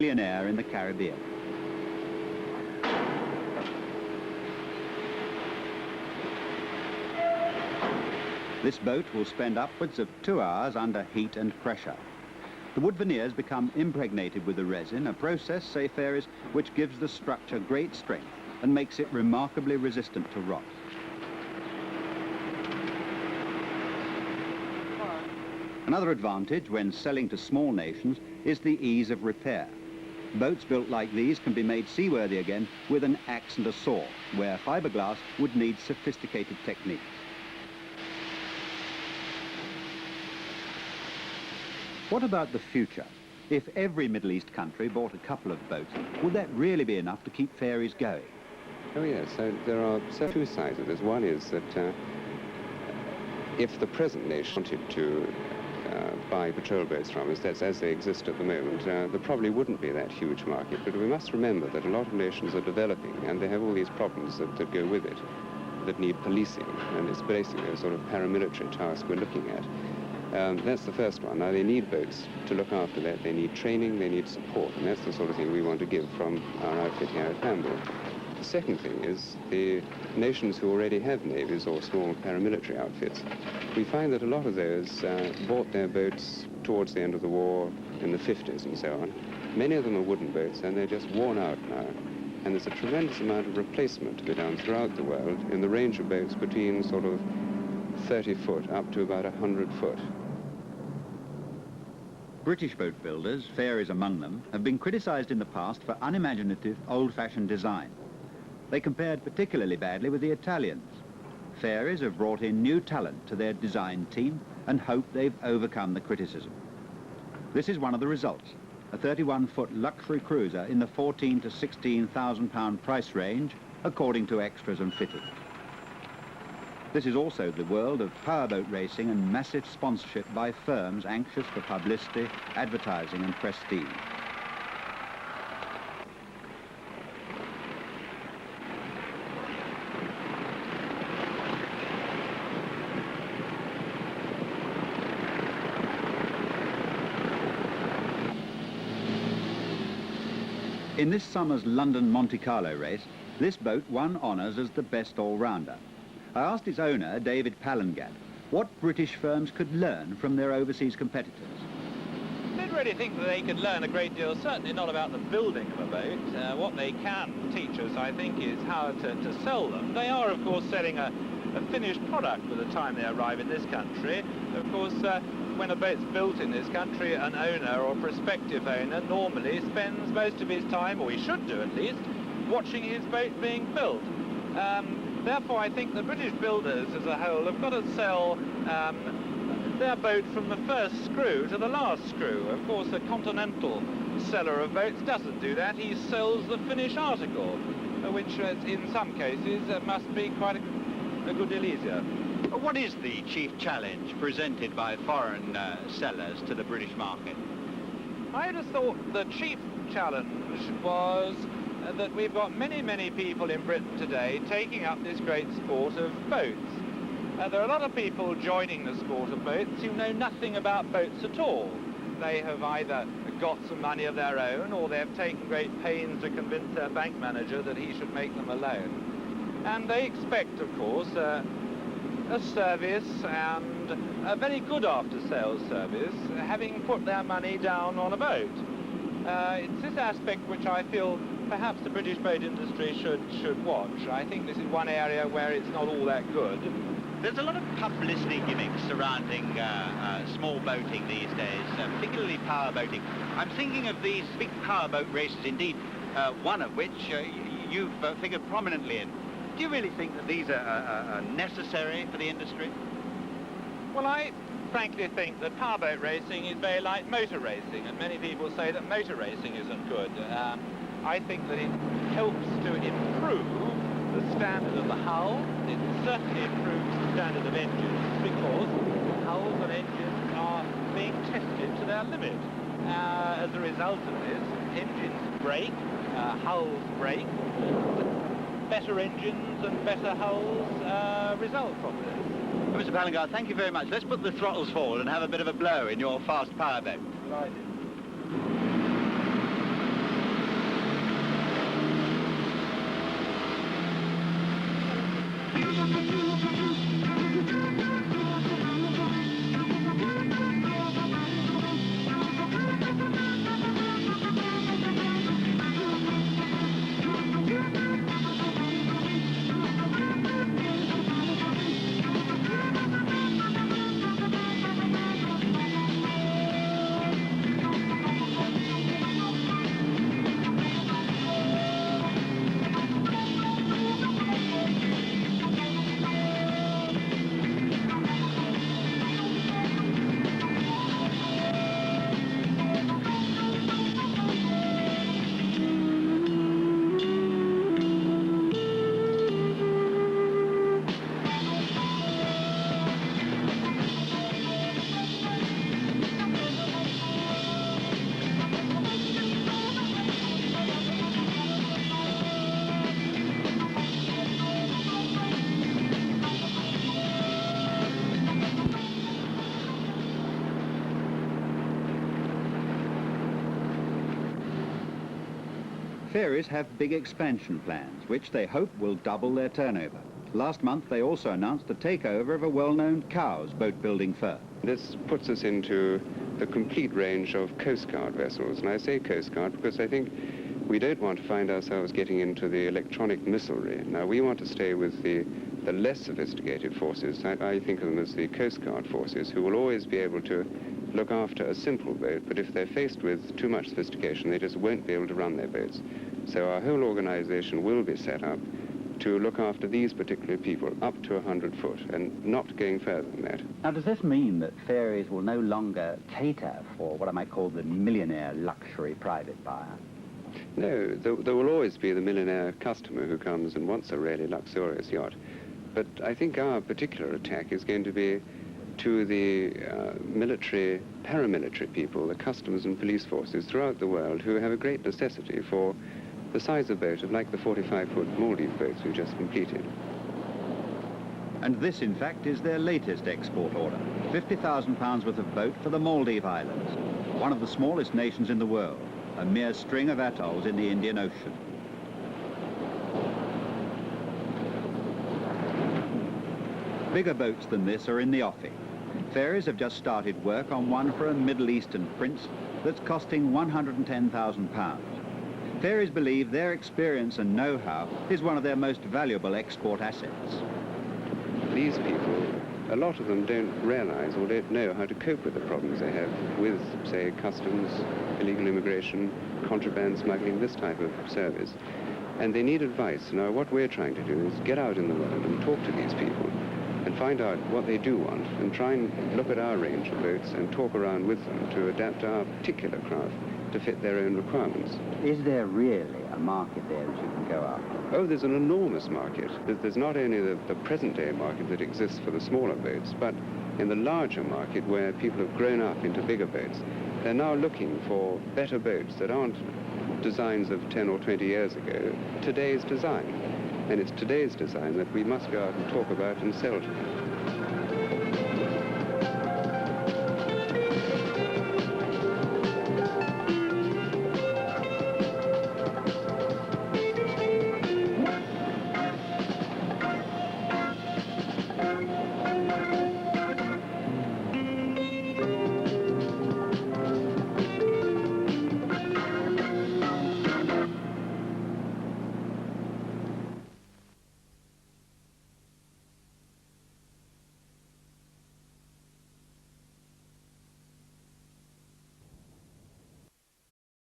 millionaire in the Caribbean. This boat will spend upwards of 2 hours under heat and pressure. The wood veneers become impregnated with the resin, a process, say Fairey's, which gives the structure great strength and makes it remarkably resistant to rot. Another advantage when selling to small nations is the ease of repair. Boats built like these can be made seaworthy again with an axe and a saw, where fiberglass would need sophisticated techniques. What about the future? If every Middle East country bought a couple of boats, would that really be enough to keep ferries going? Oh yes, so there are two sides of this. One is that if the present nation wanted to buy patrol boats from us, that's as they exist at the moment, there probably wouldn't be that huge market. But we must remember that a lot of nations are developing and they have all these problems that go with it, that need policing, and it's basically a sort of paramilitary task we're looking at. That's the first one. Now, they need boats to look after that. They need training, they need support, and that's the sort of thing we want to give from our outfit here at Hamburg. The second thing is the nations who already have navies or small paramilitary outfits. We find that a lot of those bought their boats towards the end of the war in the 50s and so on. Many of them are wooden boats, and they're just worn out now. And there's a tremendous amount of replacement to be done throughout the world in the range of boats between sort of 30 foot up to about 100 foot. British boat builders, Fairey's among them, have been criticised in the past for unimaginative, old-fashioned design. They compared particularly badly with the Italians. Fairey's have brought in new talent to their design team and hope they've overcome the criticism. This is one of the results, a 31-foot luxury cruiser in the £14,000 to £16,000 price range, according to extras and fittings. This is also the world of powerboat racing and massive sponsorship by firms anxious for publicity, advertising and prestige. In this summer's London Monte Carlo race, this boat won honours as the best all-rounder. I asked its owner, David Palangat, what British firms could learn from their overseas competitors. I don't really think that they could learn a great deal, certainly not about the building of a boat. What they can teach us, I think, is how to sell them. They are, of course, selling a finished product by the time they arrive in this country. Of course, when a boat's built in this country, an owner or prospective owner normally spends most of his time, or he should do at least, watching his boat being built. Therefore, I think the British builders as a whole have got to sell their boat from the first screw to the last screw. Of course, a continental seller of boats doesn't do that. He sells the finished article, which in some cases must be quite a good deal easier. What is the chief challenge presented by foreign sellers to the British market? I just thought the chief challenge was that we've got many people in Britain today taking up this great sport of boats. There are a lot of people joining the sport of boats who know nothing about boats at all. They have either got some money of their own, or they've taken great pains to convince their bank manager that he should make them a loan. And they expect, of course, a service, and a very good after-sales service, having put their money down on a boat. It's this aspect which I feel perhaps the British boat industry should watch. I think this is one area where it's not all that good. There's a lot of publicity gimmicks surrounding small boating these days, particularly power boating. I'm thinking of these big powerboat races, indeed, one of which you've figured prominently in. Do you really think that these are necessary for the industry? Well, I frankly think that powerboat racing is very like motor racing, and many people say that motor racing isn't good. I think that it helps to improve the standard of the hull. It certainly improves the standard of engines, because hulls and engines are being tested to their limit. As a result of this, engines break, hulls break. Better engines and better hulls result from this. Mr. Palangat, thank you very much. Let's put the throttles forward and have a bit of a blow in your fast powerboat. Right. Fairey's have big expansion plans, which they hope will double their turnover. Last month, they also announced the takeover of a well-known Cowes boat-building firm. This puts us into the complete range of Coast Guard vessels. And I say Coast Guard because I think we don't want to find ourselves getting into the electronic missilery. Now, we want to stay with the less sophisticated forces. I think of them as the Coast Guard forces, who will always be able to look after a simple boat, but if they're faced with too much sophistication, they just won't be able to run their boats. So our whole organization will be set up to look after these particular people up to 100 foot and not going further than that. Now, does this mean that Fairey's will no longer cater for what I might call the millionaire luxury private buyer? No, there will always be the millionaire customer who comes and wants a really luxurious yacht. But I think our particular attack is going to be to the military, paramilitary people, the customs and police forces throughout the world who have a great necessity for the size of boat of like the 45-foot Maldive boats we just completed. And this, in fact, is their latest export order. £50,000 worth of boat for the Maldive Islands, one of the smallest nations in the world, a mere string of atolls in the Indian Ocean. Bigger boats than this are in the offing. Fairey's have just started work on one for a Middle Eastern prince that's costing £110,000. Fairey's believe their experience and know-how is one of their most valuable export assets. These people, a lot of them don't realize or don't know how to cope with the problems they have with, say, customs, illegal immigration, contraband smuggling, this type of service. And they need advice. Now, what we're trying to do is get out in the world and talk to these people and find out what they do want and try and look at our range of boats and talk around with them to adapt our particular craft to fit their own requirements. Is there really a market there that you can go after? Oh, there's an enormous market. There's not only the present-day market that exists for the smaller boats, but in the larger market where people have grown up into bigger boats, they're now looking for better boats that aren't designs of 10 or 20 years ago, today's design. And it's today's design that we must go out and talk about and sell to them.